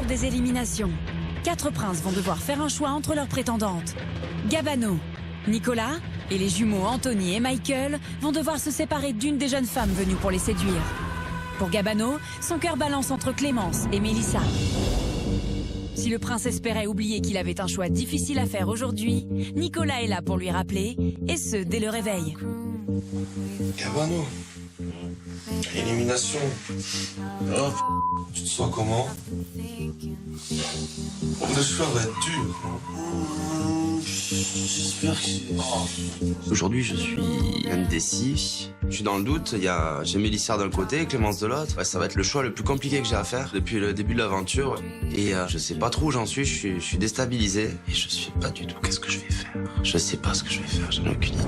des éliminations. 4 princes vont devoir faire un choix entre leurs prétendantes. Gabano, Nicolas et les jumeaux Anthony et Michael vont devoir se séparer d'une des jeunes femmes venues pour les séduire. Pour Gabano, son cœur balance entre Clémence et Mélissa. Si le prince espérait oublier qu'il avait un choix difficile à faire aujourd'hui, Nicolas est là pour lui rappeler, et ce, dès le réveil. Gabano, élimination. Oh, tu te sens comment? Le choix va être dur. J'espère que... Aujourd'hui, je suis indécis. Je suis dans le doute. J'ai Mélissa d'un côté, Clémence de l'autre. Ouais, ça va être le choix le plus compliqué que j'ai à faire depuis le début de l'aventure. Et je sais pas trop où j'en suis. Je suis déstabilisé. Et je sais pas du tout qu'est-ce que je vais faire. Je sais pas ce que je vais faire. J'en ai aucune idée.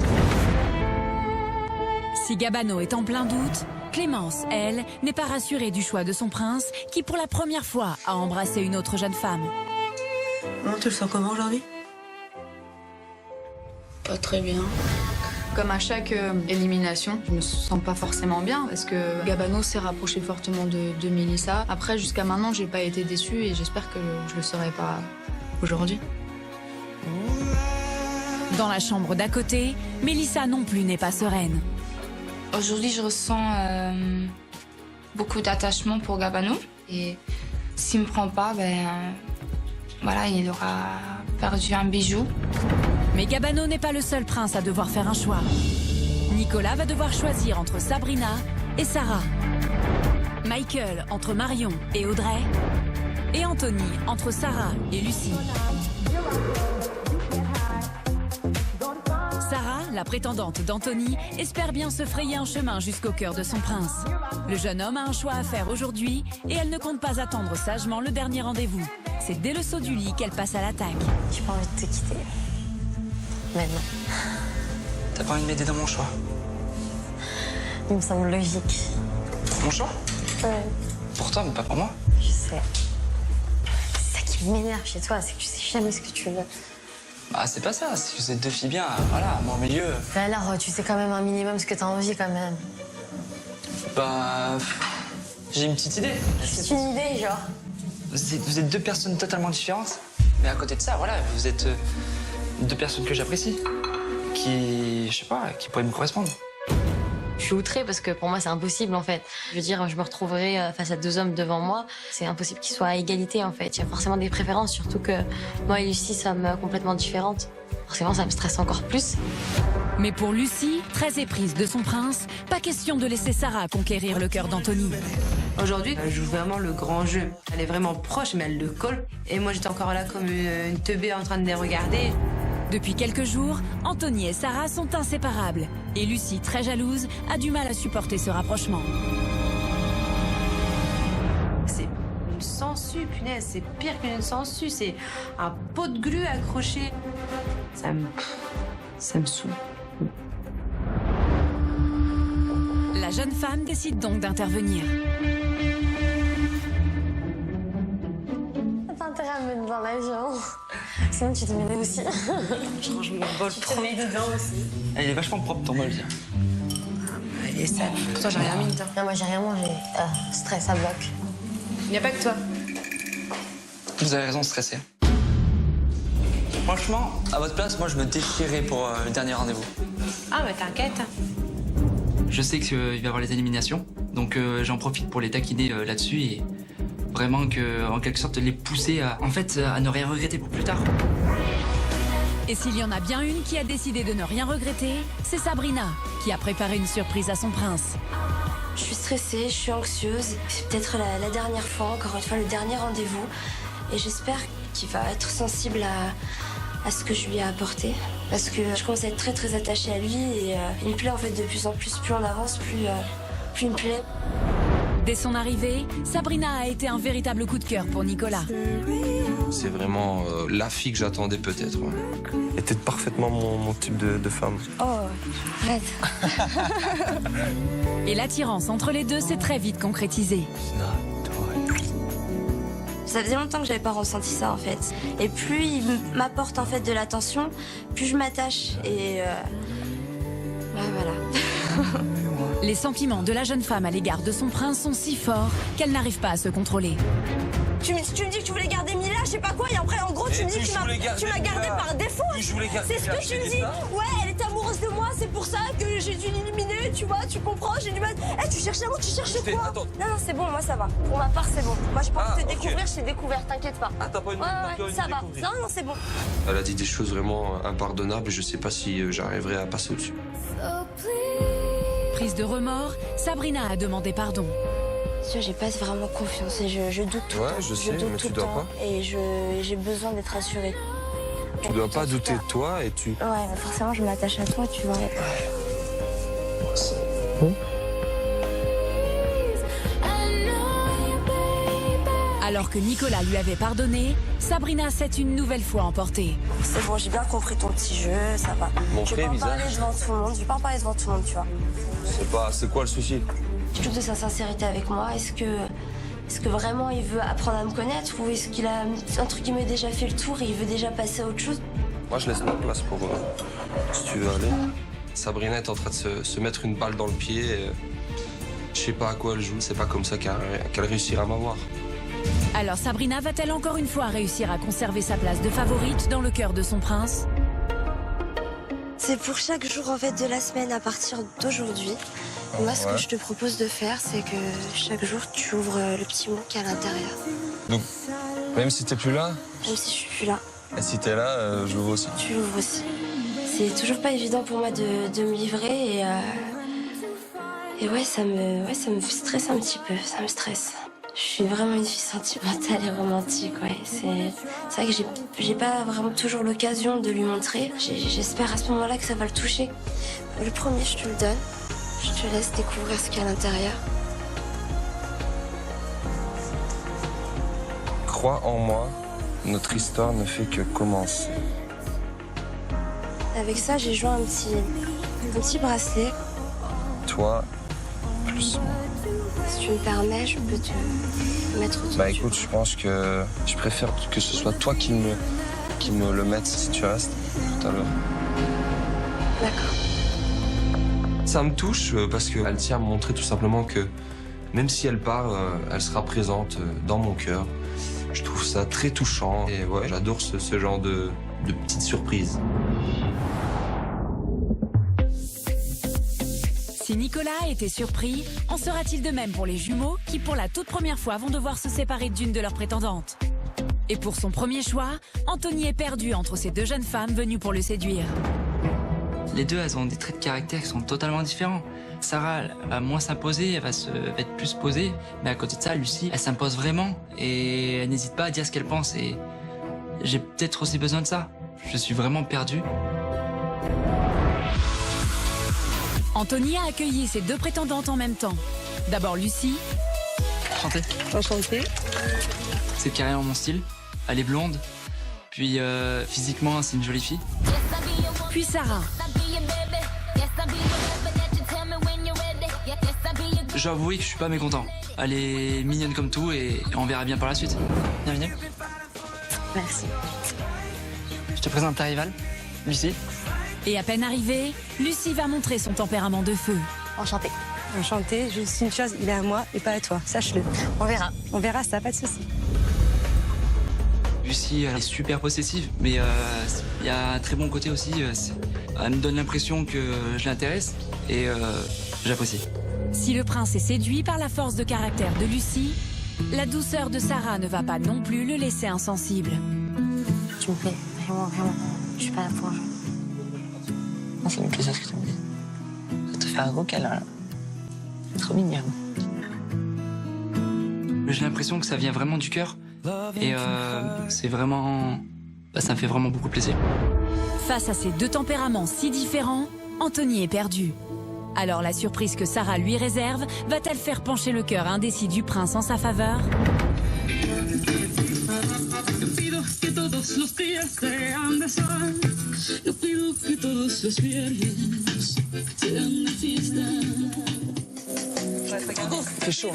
Si Gabano est en plein doute, Clémence, elle, n'est pas rassurée du choix de son prince, qui pour la première fois a embrassé une autre jeune femme. Tu le sens comment aujourd'hui? Pas très bien. Comme à chaque élimination, je me sens pas forcément bien parce que Gabano s'est rapproché fortement de Mélissa. Après, jusqu'à maintenant, j'ai pas été déçue et j'espère que je le serai pas aujourd'hui. Dans la chambre d'à côté, Mélissa non plus n'est pas sereine. Aujourd'hui, je ressens beaucoup d'attachement pour Gabano. Et s'il me prend pas, voilà, il aura perdu un bijou. Mais Gabano n'est pas le seul prince à devoir faire un choix. Nicolas va devoir choisir entre Sabrina et Sarah. Michael entre Marion et Audrey. Et Anthony entre Sarah et Lucie. Sarah, la prétendante d'Anthony, espère bien se frayer un chemin jusqu'au cœur de son prince. Le jeune homme a un choix à faire aujourd'hui et elle ne compte pas attendre sagement le dernier rendez-vous. C'est dès le saut du lit qu'elle passe à l'attaque. J'ai pas envie de te quitter. Maintenant. T'as pas envie de m'aider dans mon choix? Il me semble logique. Mon choix? Ouais. Pour toi, mais pas pour moi. Je sais. C'est ça qui m'énerve chez toi, c'est que tu sais jamais ce que tu veux. Bah, c'est pas ça. Si vous êtes deux filles bien, voilà, moi, au milieu. Mais alors, tu sais quand même un minimum ce que t'as envie, quand même. Bah. J'ai une petite idée. C'est une idée, genre. Vous êtes deux personnes totalement différentes. Mais à côté de ça, voilà, vous êtes deux personnes que j'apprécie. Qui, je sais pas, qui pourraient me correspondre. Je suis outrée parce que pour moi, c'est impossible, en fait. Je veux dire, je me retrouverai face à 2 hommes devant moi. C'est impossible qu'ils soient à égalité, en fait. Il y a forcément des préférences, surtout que moi et Lucie sommes complètement différentes. Forcément, ça me stresse encore plus. Mais pour Lucie, très éprise de son prince, pas question de laisser Sarah conquérir le cœur d'Anthony. Aujourd'hui, elle joue vraiment le grand jeu. Elle est vraiment proche, mais elle le colle. Et moi, j'étais encore là comme une teubée en train de les regarder. Depuis quelques jours, Anthony et Sarah sont inséparables. Et Lucie, très jalouse, a du mal à supporter ce rapprochement. C'est une sangsue, punaise. C'est pire qu'une sangsue. C'est un pot de glu accroché. Ça me saoule. La jeune femme décide donc d'intervenir. T'as pas intérêt à me mettre dans l'avion. Sinon, tu te mets aussi. Je range mon bol Tu te mets dedans aussi. Il est vachement propre ton bol, tiens. Elle est sale. Pourtant, j'ai rien mis dedans. Non, moi, j'ai rien mangé. Stress, ça bloque. Il n'y a pas que toi. Vous avez raison de stresser. Franchement, à votre place, moi, je me déchierais pour le dernier rendez-vous. Ah, mais t'inquiète. Je sais qu'il va y avoir les éliminations, donc j'en profite pour les taquiner là-dessus et vraiment en quelque sorte les pousser à ne rien regretter pour plus tard. Et s'il y en a bien une qui a décidé de ne rien regretter, c'est Sabrina, qui a préparé une surprise à son prince. Je suis stressée, je suis anxieuse. C'est peut-être la dernière fois, encore une fois, le dernier rendez-vous. Et j'espère qu'il va être sensible à ce que je lui ai apporté. Parce que je commence à être très très attachée à lui et il me plaît en fait de plus en plus. Plus on avance, plus il me plaît. Dès son arrivée, Sabrina a été un véritable coup de cœur pour Nicolas. C'est vraiment la fille que j'attendais peut-être. Ouais. Était parfaitement mon type de femme. Oh, arrête. Et l'attirance entre les deux s'est très vite concrétisée. Ça faisait longtemps que j'avais pas ressenti ça en fait. Et plus il m'apporte en fait de l'attention, plus je m'attache et voilà. Les sentiments de la jeune femme à l'égard de son prince sont si forts qu'elle n'arrive pas à se contrôler. Tu me dis que tu voulais garder Mila, je sais pas quoi, et après, en gros, tu me dis que tu m'as gardé par défaut. C'est ce que tu me dis. Ouais, elle était amoureuse de moi, c'est pour ça que j'ai dû l'éliminer, tu vois, tu comprends, j'ai du mal. Eh, tu cherches l'amour, tu cherches quoi? Attends. Non, c'est bon, moi ça va. Pour ma part, c'est bon. Moi, je pense te découvrir, je t'ai découvert, t'inquiète pas. Ah, t'as pas une Ouais, ça va. Non, c'est bon. Elle a dit des choses vraiment impardonnables et je sais pas si j'arriverai à passer au-dessus. Prise de remords, Sabrina a demandé pardon. Tu vois, j'ai pas vraiment confiance et je doute tout le temps. je sais, doute mais tout tu le dois temps pas. Et j'ai besoin d'être rassurée. Tu dois pas douter de toi et tu... Ouais, mais forcément, je m'attache à toi, tu vois. Alors que Nicolas lui avait pardonné, Sabrina s'est une nouvelle fois emportée. C'est bon, j'ai bien compris ton petit jeu, ça va. Je vais pas en parler devant tout le monde, tu vois. C'est quoi le souci? Je doute de sa sincérité avec moi. Est-ce que vraiment il veut apprendre à me connaître ou est-ce qu'il a, entre guillemets, déjà fait le tour et il veut déjà passer à autre chose? Moi, je laisse ma place pour... si tu veux aller. Sabrina est en train de se mettre une balle dans le pied. Je sais pas à quoi elle joue, c'est pas comme ça qu'elle réussira à m'avoir. Alors Sabrina va-t-elle encore une fois réussir à conserver sa place de favorite dans le cœur de son prince? C'est pour chaque jour en fait de la semaine à partir d'aujourd'hui. Moi, ce que je te propose de faire, c'est que chaque jour, tu ouvres le petit mot qui est à l'intérieur. Donc, même si t'es plus là? Même si je suis plus là. Et si t'es là, je l'ouvre aussi. Tu l'ouvres aussi. C'est toujours pas évident pour moi de me livrer et ouais, ça me stresse un petit peu, ça me stresse. Je suis vraiment une fille sentimentale et romantique, ouais. C'est vrai que j'ai pas vraiment toujours l'occasion de lui montrer. J'espère à ce moment-là que ça va le toucher. Le premier, je te le donne. Je te laisse découvrir ce qu'il y a à l'intérieur. Crois en moi, notre histoire ne fait que commencer. Avec ça, j'ai joint un petit bracelet. Toi, plus moi. Si tu me permets, je peux te mettre autour Bah du écoute, je pense que je préfère que ce soit toi qui me le mette si tu restes tout à l'heure. D'accord. Ça me touche parce qu'elle tient à me montrer tout simplement que même si elle part, elle sera présente dans mon cœur. Je trouve ça très touchant et ouais, j'adore ce genre de petites surprises. Si Nicolas a été surpris, en sera-t-il de même pour les jumeaux qui, pour la toute première fois, vont devoir se séparer d'une de leurs prétendantes? Et pour son premier choix, Anthony est perdu entre ces deux jeunes femmes venues pour le séduire. Les deux, elles ont des traits de caractère qui sont totalement différents. Sarah, elle va moins s'imposer, elle va être plus posée. Mais à côté de ça, Lucie, elle s'impose vraiment. Et elle n'hésite pas à dire ce qu'elle pense. Et j'ai peut-être aussi besoin de ça. Je suis vraiment perdu. Anthony a accueilli ses deux prétendantes en même temps. D'abord Lucie. Enchantée. Enchantée. C'est carrément mon style. Elle est blonde. Puis physiquement, c'est une jolie fille. Puis Sarah. J'avoue que je suis pas mécontent. Elle est mignonne comme tout et on verra bien par la suite. Bienvenue. Merci. Je te présente ta rivale, Lucie. Et à peine arrivée, Lucie va montrer son tempérament de feu. Enchantée. Enchantée, juste une chose, il est à moi et pas à toi, sache-le. On verra. On verra, ça, pas de souci. Lucie, elle est super possessive, mais il y a un très bon côté aussi. Elle me donne l'impression que je l'intéresse et j'apprécie. Si le prince est séduit par la force de caractère de Lucie, la douceur de Sarah ne va pas non plus le laisser insensible. Tu me plais, vraiment, vraiment. Je suis pas là pour un jeu. Non, ça me fait plaisir ce que tu me dis. Je vais te faire un gros câlin, là. Trop mignon. J'ai l'impression que ça vient vraiment du cœur. Et c'est vraiment... ça me fait vraiment beaucoup plaisir. Face à ces deux tempéraments si différents, Anthony est perdu. Alors la surprise que Sarah lui réserve va-t-elle faire pencher le cœur indécis du prince en sa faveur? C'est chaud.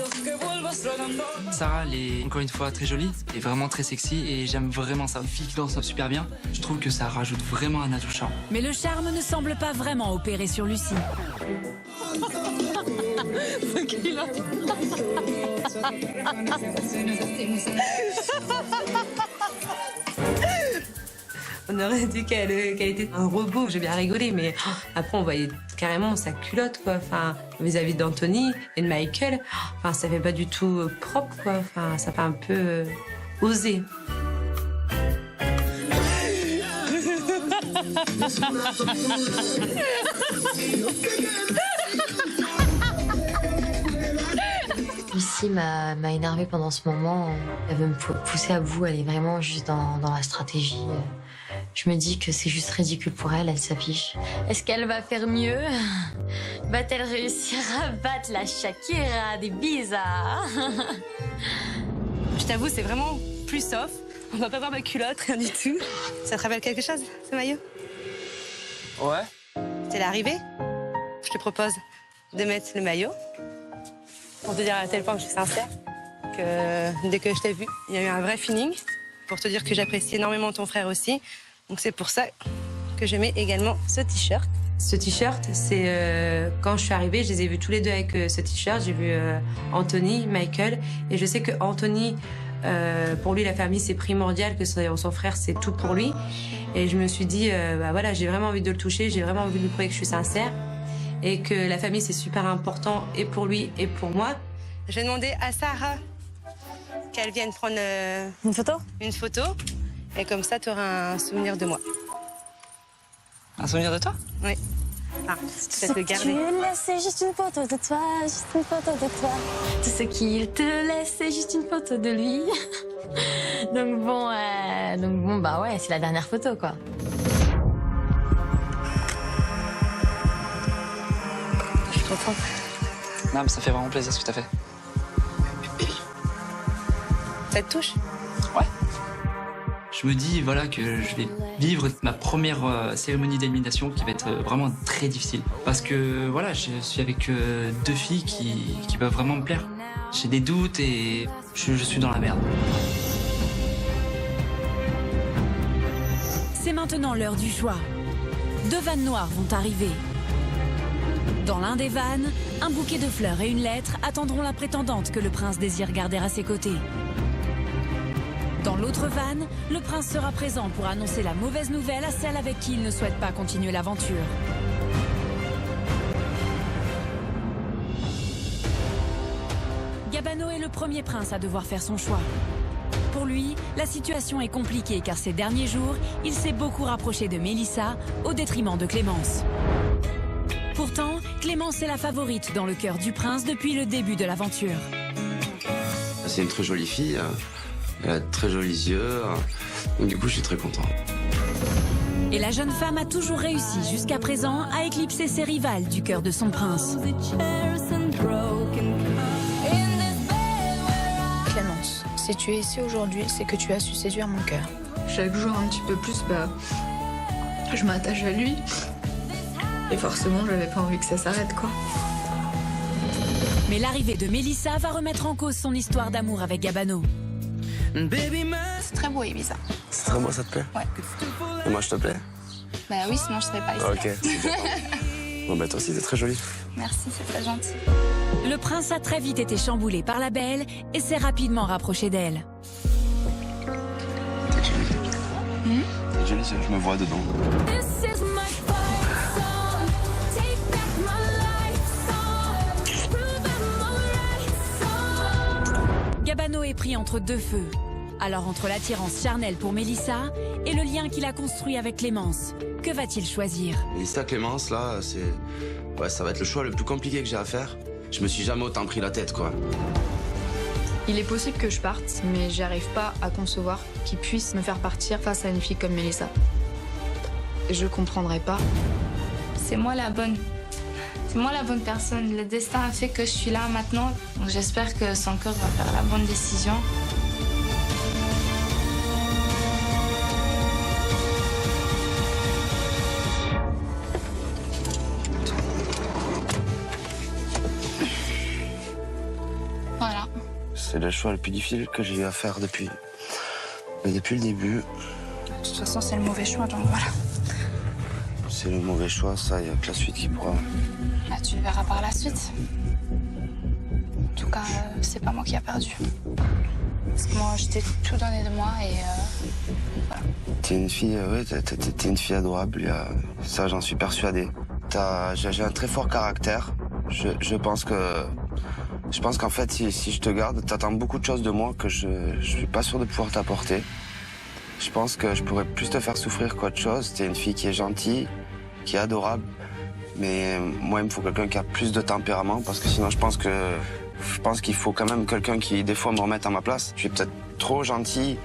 Sarah, elle est encore une fois très jolie et vraiment très sexy et j'aime vraiment ça. Une fille qui danse super bien. Je trouve que ça rajoute vraiment un atout charme. Mais le charme ne semble pas vraiment opérer sur Lucie. On aurait dit qu'elle était un robot, j'ai bien rigolé, mais après on voyait carrément sa culotte, quoi. Enfin, vis-à-vis d'Anthony et de Michael, enfin, ça fait pas du tout propre, quoi. Enfin, ça fait un peu osé. Lucie m'a énervée pendant ce moment. Elle veut me pousser à bout, elle est vraiment juste dans la stratégie. Je me dis que c'est juste ridicule pour elle, elle s'affiche. Est-ce qu'elle va faire mieux? Va-t-elle réussir à battre la Shakira des Bizarres? Je t'avoue, c'est vraiment plus soft. On va pas voir ma culotte, rien du tout. Ça te rappelle quelque chose, ce maillot? Ouais. C'est l'arrivée. Je te propose de mettre le maillot pour te dire à tel point que je suis sincère que dès que je t'ai vu, il y a eu un vrai feeling. Pour te dire que j'apprécie énormément ton frère aussi. Donc c'est pour ça que je mets également ce t-shirt. Ce t-shirt, c'est quand je suis arrivée, je les ai vus tous les deux avec ce t-shirt. J'ai vu Anthony, Michael, et je sais que Anthony, pour lui, la famille c'est primordial, que son frère c'est tout pour lui. Et je me suis dit, bah voilà, j'ai vraiment envie de le toucher, j'ai vraiment envie de lui prouver que je suis sincère et que la famille c'est super important et pour lui et pour moi. Je vais demander à Sarah qu'elle vienne prendre Une photo? une photo, et comme ça tu auras un souvenir de moi. Un souvenir de toi? Oui. Ah, je vais te le garder. Tu laisses, c'est juste une photo de toi, juste une photo de toi. Tout ce qu'il te laisse, c'est juste une photo de lui. donc bon, bah ouais, c'est la dernière photo, quoi. Je suis trop contente. Non, mais ça fait vraiment plaisir ce que t'as fait. Ça te touche? Ouais. Je me dis voilà que je vais vivre ma première cérémonie d'élimination qui va être vraiment très difficile. Parce que voilà, je suis avec deux filles qui peuvent vraiment me plaire. J'ai des doutes et je suis dans la merde. C'est maintenant l'heure du choix. 2 vannes noires vont arriver. Dans l'un des vannes, un bouquet de fleurs et une lettre attendront la prétendante que le prince désire garder à ses côtés. Dans l'autre vanne, le prince sera présent pour annoncer la mauvaise nouvelle à celle avec qui il ne souhaite pas continuer l'aventure. Gabano est le premier prince à devoir faire son choix. Pour lui, la situation est compliquée car ces derniers jours, il s'est beaucoup rapproché de Mélissa au détriment de Clémence. Pourtant, Clémence est la favorite dans le cœur du prince depuis le début de l'aventure. C'est une très jolie fille. Elle a de très jolis yeux. Donc du coup, je suis très content. Et la jeune femme a toujours réussi jusqu'à présent à éclipser ses rivales du cœur de son prince. Clémence, si tu es ici aujourd'hui, c'est que tu as su séduire mon cœur. Chaque jour un petit peu plus, je m'attache à lui. Et forcément, j'avais pas envie que ça s'arrête, quoi. Mais l'arrivée de Mélissa va remettre en cause son histoire d'amour avec Gabano. C'est très beau, Ibiza. C'est très beau, ça te plaît? Ouais. Et moi, je te plais? Bah oui, sinon je serais pas ici. Ok. Bon, bah toi aussi, t'es très jolie. Merci, c'est très gentil. Le prince a très vite été chamboulé par la belle et s'est rapidement rapproché d'elle. T'es jolie. T'es jolie, je me vois dedans. Gabano est pris entre deux feux. Alors entre l'attirance charnelle pour Mélissa et le lien qu'il a construit avec Clémence, que va-t-il choisir? Mélissa, Clémence, là, ouais, ça va être le choix le plus compliqué que j'ai à faire. Je me suis jamais autant pris la tête, quoi. Il est possible que je parte, mais j'arrive pas à concevoir qu'il puisse me faire partir face à une fille comme Mélissa. Je comprendrai pas. C'est moi la bonne. C'est moi la bonne personne. Le destin a fait que je suis là maintenant. Donc j'espère que son cœur va faire la bonne décision. Voilà. C'est le choix le plus difficile que j'ai eu à faire depuis le début. De toute façon, c'est le mauvais choix, donc voilà. C'est le mauvais choix, ça, il n'y a que la suite qui pourra. Bah, tu le verras par la suite. En tout cas, c'est pas moi qui a perdu. Parce que moi, j'étais tout donné de moi et voilà. T'es une fille, t'es une fille adorable. Ça, j'en suis persuadé. J'ai un très fort caractère. Je pense qu'en fait, si je te garde, t'attends beaucoup de choses de moi que je suis pas sûr de pouvoir t'apporter. Je pense que je pourrais plus te faire souffrir qu'autre chose. T'es une fille qui est gentille, qui est adorable. Mais moi, il me faut quelqu'un qui a plus de tempérament parce que sinon, je pense qu'il faut quand même quelqu'un qui, des fois, me remette à ma place. Je suis peut-être trop gentil,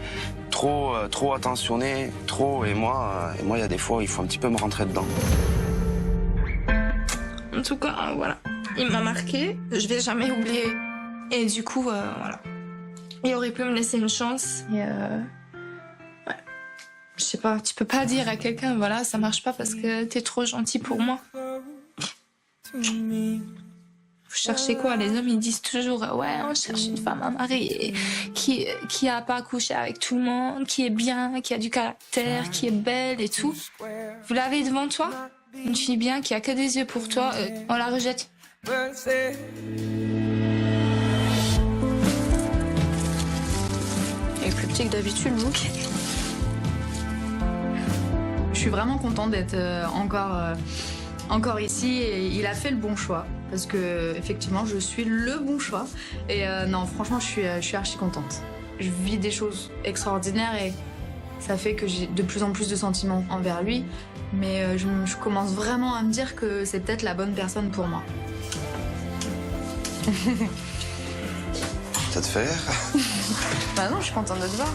trop attentionné, et moi, il y a des fois où il faut un petit peu me rentrer dedans. En tout cas, voilà. Il m'a marqué, je vais jamais oublier. Et du coup, voilà. Il aurait pu me laisser une chance. Et ouais. Je sais pas, tu peux pas dire à quelqu'un, voilà, ça marche pas parce que t'es trop gentil pour moi. Vous cherchez quoi? Les hommes, ils disent toujours, ouais, on cherche une femme à marier, qui a pas couché avec tout le monde, qui est bien, qui a du caractère, qui est belle et tout. Vous l'avez devant toi? Une fille bien qui a que des yeux pour toi, on la rejette. Il est plus petit que d'habitude, Luke. Je suis vraiment contente d'être encore ici et il a fait le bon choix parce que effectivement je suis le bon choix et non franchement je suis archi contente. Je vis des choses extraordinaires et ça fait que j'ai de plus en plus de sentiments envers lui, mais je commence vraiment à me dire que c'est peut-être la bonne personne pour moi. Ça te fait rire? Bah non, je suis contente de te voir.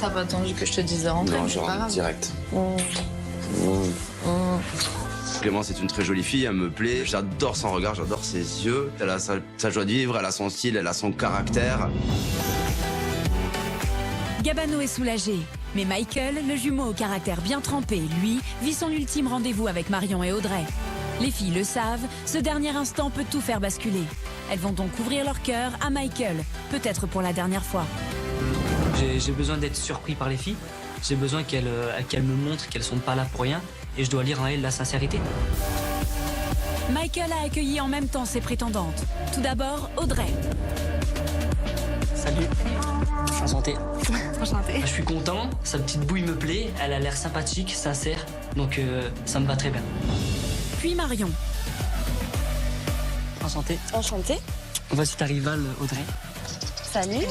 T'as pas attendu que je te dise de rentrer? Non, je rentre direct. Clémence est une très jolie fille, elle me plaît. J'adore son regard, j'adore ses yeux. Elle a sa joie de vivre, elle a son style, elle a son caractère. Gabano est soulagé, mais Michael, le jumeau au caractère bien trempé, lui, vit son ultime rendez-vous avec Marion et Audrey. Les filles le savent, ce dernier instant peut tout faire basculer. Elles vont donc ouvrir leur cœur à Michael, peut-être pour la dernière fois. J'ai besoin d'être surpris par les filles. J'ai besoin qu'elles me montrent qu'elles sont pas là pour rien. Et je dois lire en elles la sincérité. Michael a accueilli en même temps ses prétendantes. Tout d'abord, Audrey. Salut. Enchanté. Enchantée. Je suis content, sa petite bouille me plaît, elle a l'air sympathique, sincère, donc ça me va très bien. Puis Marion. Enchanté. Enchantée. Voici ta rivale, Audrey. Salut.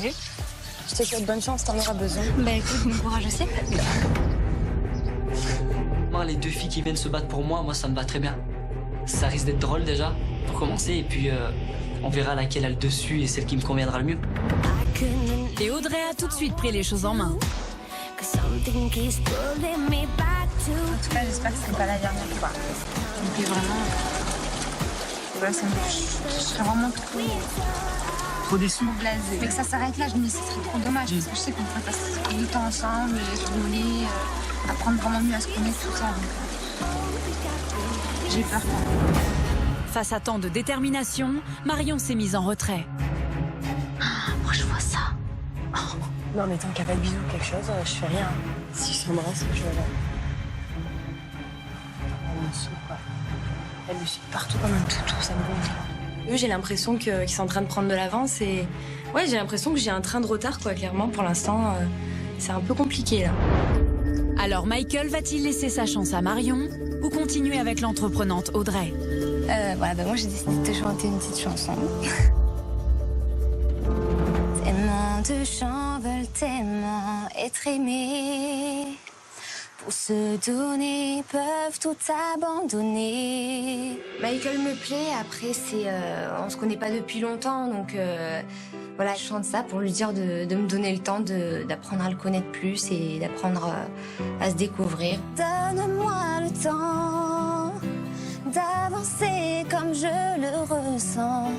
Je te souhaite bonne chance, t'en auras besoin. Bah écoute, bon courage aussi. Moi, les deux filles qui viennent se battre pour moi, ça me va très bien. Ça risque d'être drôle déjà, pour commencer, et puis on verra laquelle a le dessus et celle qui me conviendra le mieux. Et Audrey a tout de suite pris les choses en main. En tout cas, j'espère que c'est pas la dernière fois. Et puis vraiment, ouais, je serais vraiment Trop déçu. blasée. Mais que ça s'arrête là, je me dis, ce serait trop dommage. Parce que je sais qu'on pourrait passer du temps ensemble, rigoler, apprendre vraiment mieux à se connaître, tout ça. Donc, j'ai peur. Face à tant de détermination, Marion s'est mise en retrait. Moi, je vois ça. Non, mais tant qu'il n'y a pas de bisous ou quelque chose, je fais rien. Si je s'embrasse, je vais là. Elle me saoule, quoi. Elle me suit partout comme un toutou, ça me gonfle. J'ai l'impression qu'ils sont en train de prendre de l'avance et... Ouais, j'ai l'impression que j'ai un train de retard, quoi, clairement. Pour l'instant, c'est un peu compliqué, là. Alors Michael va-t-il laisser sa chance à Marion ou continuer avec l'entreprenante Audrey? Voilà, moi j'ai décidé de te chanter une petite chanson. Tellement de gens veulent tellement être aimés. Pour se donner, peuvent tout abandonner. Michael me plaît, après on se connaît pas depuis longtemps, donc voilà, je chante ça pour lui dire de me donner le temps d'apprendre à le connaître plus et d'apprendre à se découvrir. Donne-moi le temps d'avancer comme je le ressens.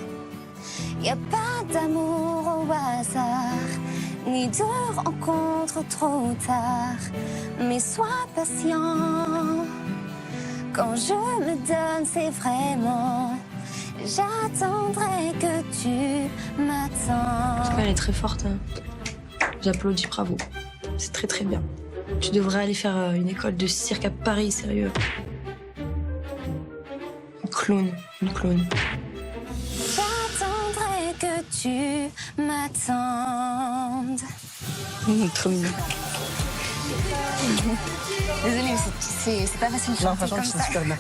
Y a pas d'amour au hasard, ni de rencontre trop tard. Mais sois patient, quand je me donne, c'est vraiment. J'attendrai que tu m'attends. En tout cas, elle est très forte. Hein. J'applaudis, bravo. C'est très très bien. Tu devrais aller faire une école de cirque à Paris, sérieux. Une clown. J'attendrai que tu m'attendent. Trop mignon. Désolée, mais c'est pas facile de chanter comme ça. super bien.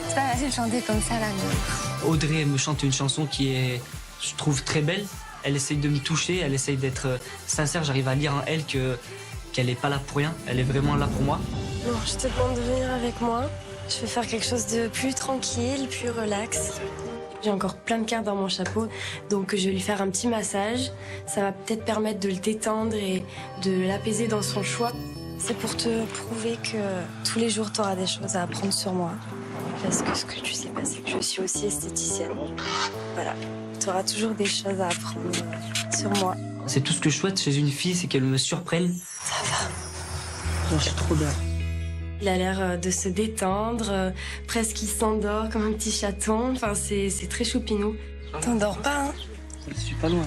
C'est pas facile de chanter comme ça, là. Mais... Audrey me chante une chanson qui est, je trouve, très belle. Elle essaye de me toucher, elle essaye d'être sincère. J'arrive à lire en elle qu'elle est pas là pour rien. Elle est vraiment là pour moi. Non, je te demande de venir avec moi. Je vais faire quelque chose de plus tranquille, plus relax. J'ai encore plein de cartes dans mon chapeau, donc je vais lui faire un petit massage. Ça va peut-être permettre de le détendre et de l'apaiser dans son choix. C'est pour te prouver que tous les jours, tu auras des choses à apprendre sur moi. Parce que ce que tu sais pas, c'est que je suis aussi esthéticienne. Voilà, tu auras toujours des choses à apprendre sur moi. C'est tout ce que je souhaite chez une fille, c'est qu'elle me surprenne. Ça va. Non, c'est trop bien. Il a l'air de se détendre, presque il s'endort comme un petit chaton. Enfin, c'est très choupinou. T'endors pas, hein? Je suis pas loin.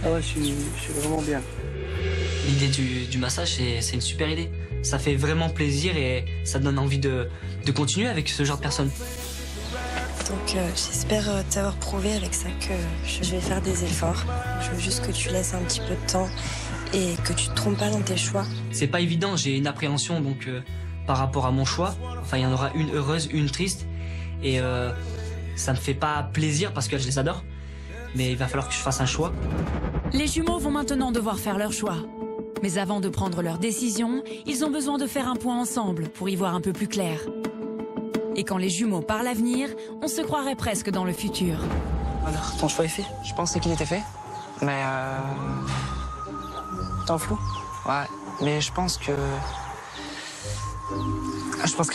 Ah ouais, je suis vraiment bien. L'idée du massage, c'est une super idée. Ça fait vraiment plaisir et ça donne envie de continuer avec ce genre de personnes. Donc j'espère t'avoir prouvé avec ça que je vais faire des efforts. Je veux juste que tu laisses un petit peu de temps et que tu te trompes pas dans tes choix. C'est pas évident, j'ai une appréhension donc par rapport à mon choix. Enfin, il y en aura une heureuse, une triste. Et ça me fait pas plaisir parce que je les adore. Mais il va falloir que je fasse un choix. Les jumeaux vont maintenant devoir faire leur choix. Mais avant de prendre leur décision, ils ont besoin de faire un point ensemble pour y voir un peu plus clair. Et quand les jumeaux parlent l'avenir, on se croirait presque dans le futur. Alors, ton choix est fait? Je pensais qu'il était fait, mais T'es en flou? ouais, mais je pense que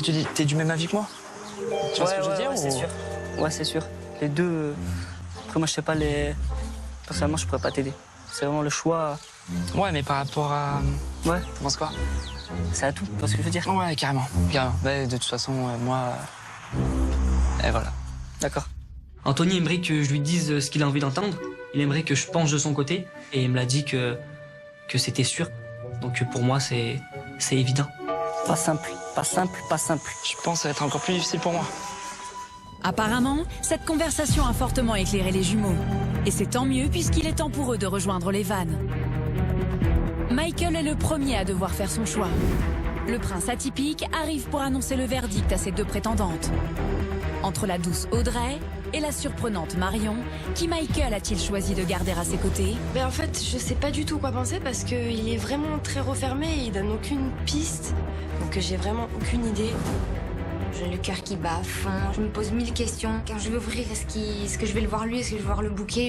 tu dis, t'es du même avis que moi. Tu vois ce que je veux dire? C'est sûr. Ouais, c'est sûr. Les deux. Après, moi, je sais pas les. Personnellement, je pourrais pas t'aider. C'est vraiment le choix. Ouais, mais par rapport à. Ouais. Tu penses quoi? C'est à tout, tu vois ce que je veux dire? Ouais, carrément. Carrément. Mais de toute façon, moi. Et voilà. D'accord. Anthony aimerait que je lui dise ce qu'il a envie d'entendre. Il aimerait que je penche de son côté. Et il me l'a dit que c'était sûr. Donc pour moi, c'est évident. Pas simple, pas simple, pas simple. Je pense que ça va être encore plus difficile pour moi. Apparemment, cette conversation a fortement éclairé les jumeaux. Et c'est tant mieux puisqu'il est temps pour eux de rejoindre les vannes. Michael est le premier à devoir faire son choix. Le prince atypique arrive pour annoncer le verdict à ses deux prétendantes. Entre la douce Audrey et la surprenante Marion, qui Michael a-t-il choisi de garder à ses côtés? En fait, je sais pas du tout quoi penser parce qu'il est vraiment très refermé et il donne aucune piste. Donc j'ai vraiment aucune idée. J'ai le cœur qui bat à fond, je me pose 1000 questions. Quand je vais ouvrir, est-ce que je vais le voir lui, est-ce que je vais voir le bouquet?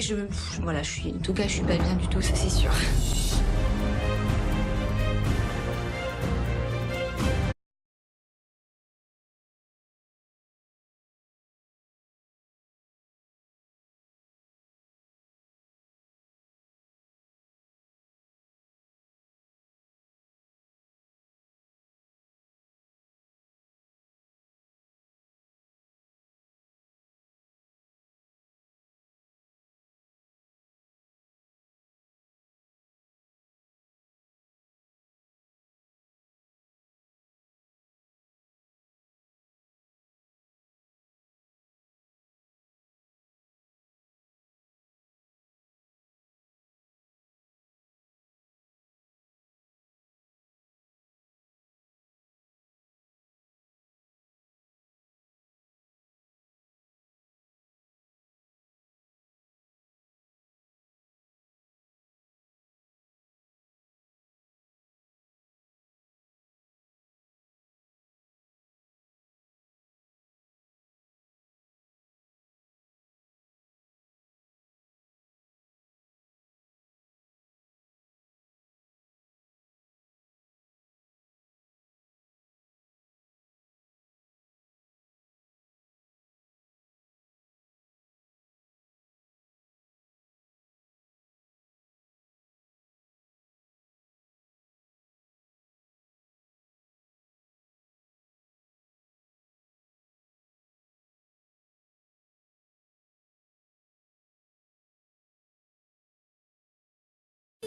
Voilà, en tout cas, je suis pas bien du tout, ça c'est sûr.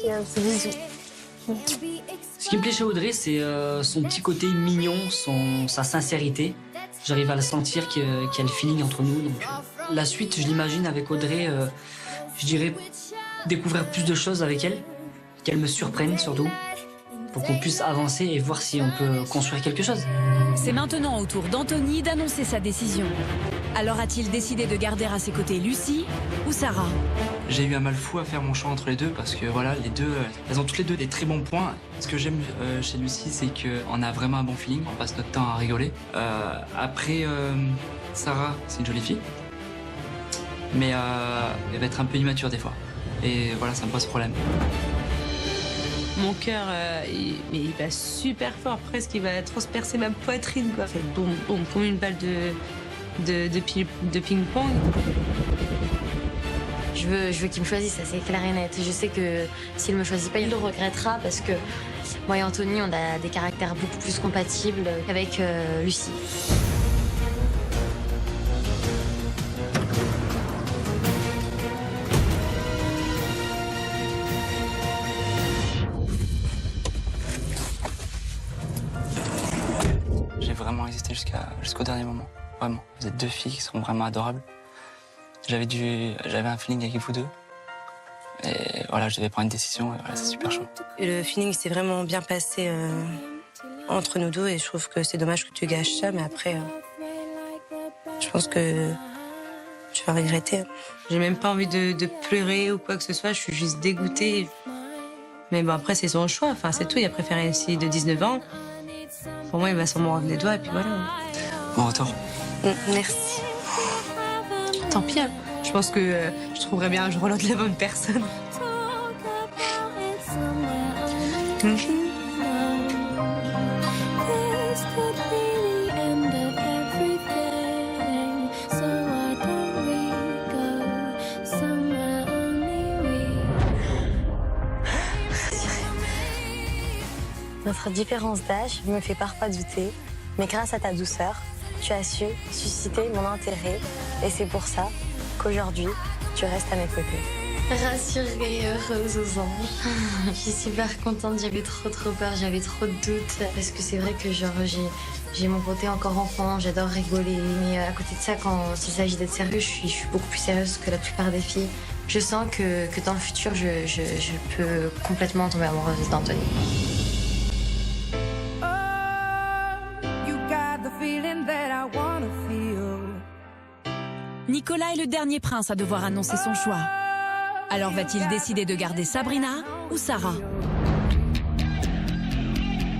Et un petit bisou. Ce qui me plaît chez Audrey, c'est son petit côté mignon, sa sincérité. J'arrive à le sentir qu'il y a le feeling entre nous. Donc, la suite, je l'imagine avec Audrey, je dirais découvrir plus de choses avec elle, qu'elle me surprenne surtout, pour qu'on puisse avancer et voir si on peut construire quelque chose. C'est maintenant au tour d'Anthony d'annoncer sa décision. Alors a-t-il décidé de garder à ses côtés Lucie ou Sarah? J'ai eu un mal fou à faire mon choix entre les deux parce que voilà, les deux, elles ont toutes les deux des très bons points. Ce que j'aime chez Lucie, c'est qu'on a vraiment un bon feeling, on passe notre temps à rigoler. Après, Sarah, c'est une jolie fille, mais elle va être un peu immature des fois. Et voilà, ça me pose problème. Mon cœur, il va super fort, presque, il va transpercer ma poitrine, quoi. Fait boum, boum, comme une balle de ping-pong. Je veux qu'il me choisisse, ça c'est clair et net. Je sais que s'il me choisit pas, il le regrettera parce que moi et Anthony, on a des caractères beaucoup plus compatibles qu'avec Lucie. J'ai vraiment hésité jusqu'au dernier moment. Vraiment. Vous êtes deux filles qui sont vraiment adorables. J'avais un feeling avec vous deux. Et voilà, je devais prendre une décision et voilà, c'est super chaud. Et le feeling s'est vraiment bien passé entre nous deux et je trouve que c'est dommage que tu gâches ça, mais après, je pense que tu vas regretter. J'ai même pas envie de pleurer ou quoi que ce soit, je suis juste dégoûtée. Mais bon, après, c'est son choix, enfin, c'est tout. Il a préféré une fille de 19 ans. Pour moi, il va s'en mordre les doigts et puis voilà. Bon retour. Merci. Tant pis, hein. Je pense que je trouverai bien un jour l'autre la bonne personne. Notre différence d'âge me fait parfois douter, mais grâce à ta douceur, tu as su susciter mon intérêt et c'est pour ça qu'aujourd'hui, tu restes à mes côtés. Rassurée, heureuse aux anges. Je suis super contente, j'avais trop peur, j'avais trop de doutes. Parce que c'est vrai que genre j'ai mon côté encore enfant, j'adore rigoler. Mais à côté de ça, quand il s'agit d'être sérieux, je suis beaucoup plus sérieuse que la plupart des filles. Je sens que dans le futur, je peux complètement tomber amoureuse d'Anthony. Nicolas est le dernier prince à devoir annoncer son choix. Alors va-t-il décider de garder Sabrina ou Sarah?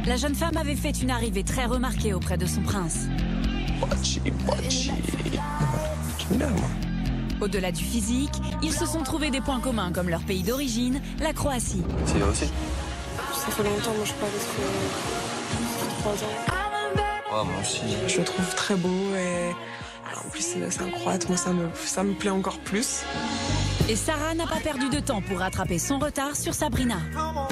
La jeune femme avait fait une arrivée très remarquée auprès de son prince. Au-delà du physique, ils se sont trouvés des points communs comme leur pays d'origine, la Croatie. C'est aussi. Ça fait longtemps, moi je parle que 3 ans. Ouais, moi aussi. Je le trouve très beau et en plus c'est un croate, moi ça me plaît encore plus. Et Sarah n'a pas perdu de temps pour rattraper son retard sur Sabrina.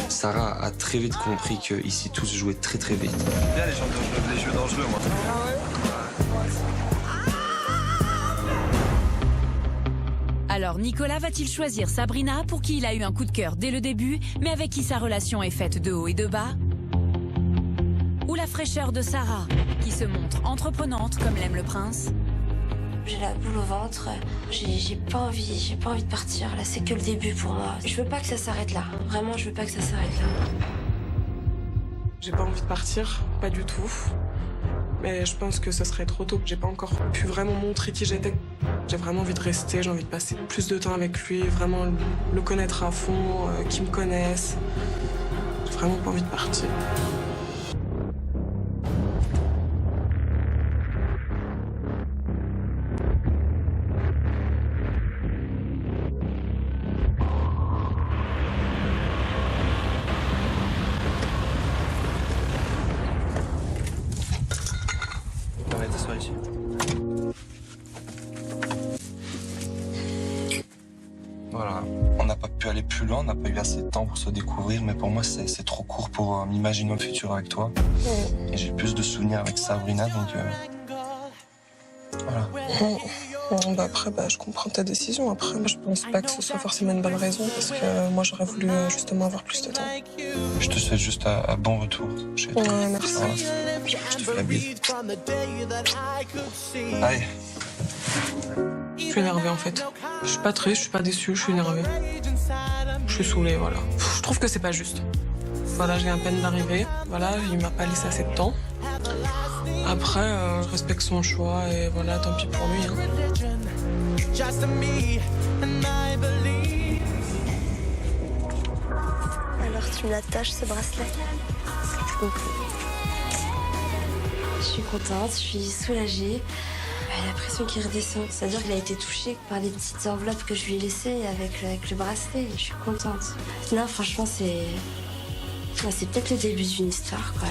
Sarah a très vite compris que ici tout se jouait très vite. Bien les jeux dangereux, moi. Alors Nicolas va-t-il choisir Sabrina pour qui il a eu un coup de cœur dès le début, mais avec qui sa relation est faite de haut et de bas? Ou la fraîcheur de Sarah, qui se montre entreprenante comme l'aime le prince? J'ai la boule au ventre, j'ai pas envie de partir, là c'est que le début pour moi. Je veux pas que ça s'arrête là, vraiment je veux pas que ça s'arrête là. J'ai pas envie de partir, pas du tout. Mais je pense que ce serait trop tôt, j'ai pas encore pu vraiment montrer qui j'étais. J'ai vraiment envie de rester, j'ai envie de passer plus de temps avec lui, vraiment le connaître à fond, qu'il me connaisse. J'ai vraiment pas envie de partir. Voilà, on n'a pas pu aller plus loin, on n'a pas eu assez de temps pour se découvrir, mais pour moi c'est trop court pour m'imaginer un futur avec toi. Et j'ai plus de souvenirs avec Sabrina, donc voilà. Après, je comprends ta décision. Après, je pense pas que ce soit forcément une bonne raison parce que moi, j'aurais voulu justement avoir plus de temps. Je te souhaite juste un bon retour chez toi. Ouais, merci. Voilà. Je te fais la bise. Allez. Je suis énervée en fait. Je suis pas triste, je suis pas déçue, je suis énervée. Je suis saoulée, voilà. Je trouve que c'est pas juste. Voilà, j'ai à peine d'arriver. Voilà, il m'a pas laissé assez de temps. Après, je respecte son choix et voilà, tant pis pour lui. Alors tu me l'attaches ce bracelet? Je comprends. Je suis contente, je suis soulagée. La pression qui redescend, c'est-à-dire qu'il a été touché par les petites enveloppes que je lui ai laissées avec le bracelet. Je suis contente. Non, franchement, c'est peut-être le début d'une histoire, quoi.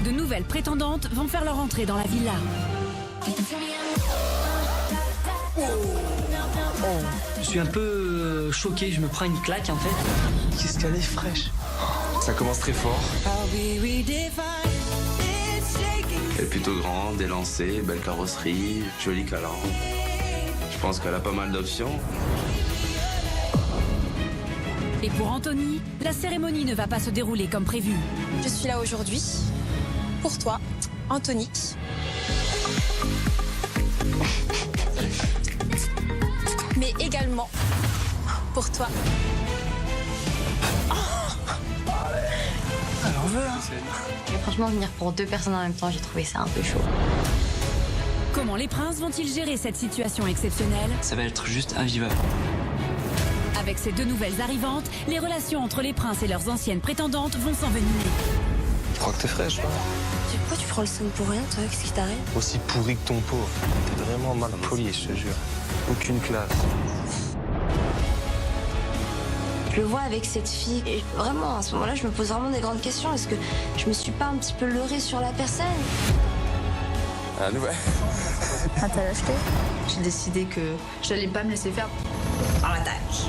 De nouvelles prétendantes vont faire leur entrée dans la villa. Je suis un peu choqué, je me prends une claque en fait. Qu'est-ce qu'elle est fraîche. Ça commence très fort. Elle est plutôt grande, élancée, belle carrosserie, joli câlin. Je pense qu'elle a pas mal d'options. Et pour Anthony, la cérémonie ne va pas se dérouler comme prévu. Je suis là aujourd'hui pour toi, Anthony. Mais également pour toi. Elle en veut, hein. Et franchement, venir pour 2 personnes en même temps, j'ai trouvé ça un peu chaud. Comment les princes vont-ils gérer cette situation exceptionnelle? Ça va être juste invivable. Avec ces 2 nouvelles arrivantes, les relations entre les princes et leurs anciennes prétendantes vont s'envenimer. Je crois que t'es fraîche, hein. Pourquoi tu prends le somme pour rien, toi? Qu'est-ce qui t'arrive? Aussi pourri que ton pot. T'es vraiment mal poli, je te jure. Aucune classe. Je le vois avec cette fille. Et vraiment, à ce moment-là, je me pose vraiment des grandes questions. Est-ce que je me suis pas un petit peu leurrée sur la personne? Ah, nouvelle. Ah, t'as l'acheté? J'ai décidé que je n'allais pas me laisser faire par l'attaque.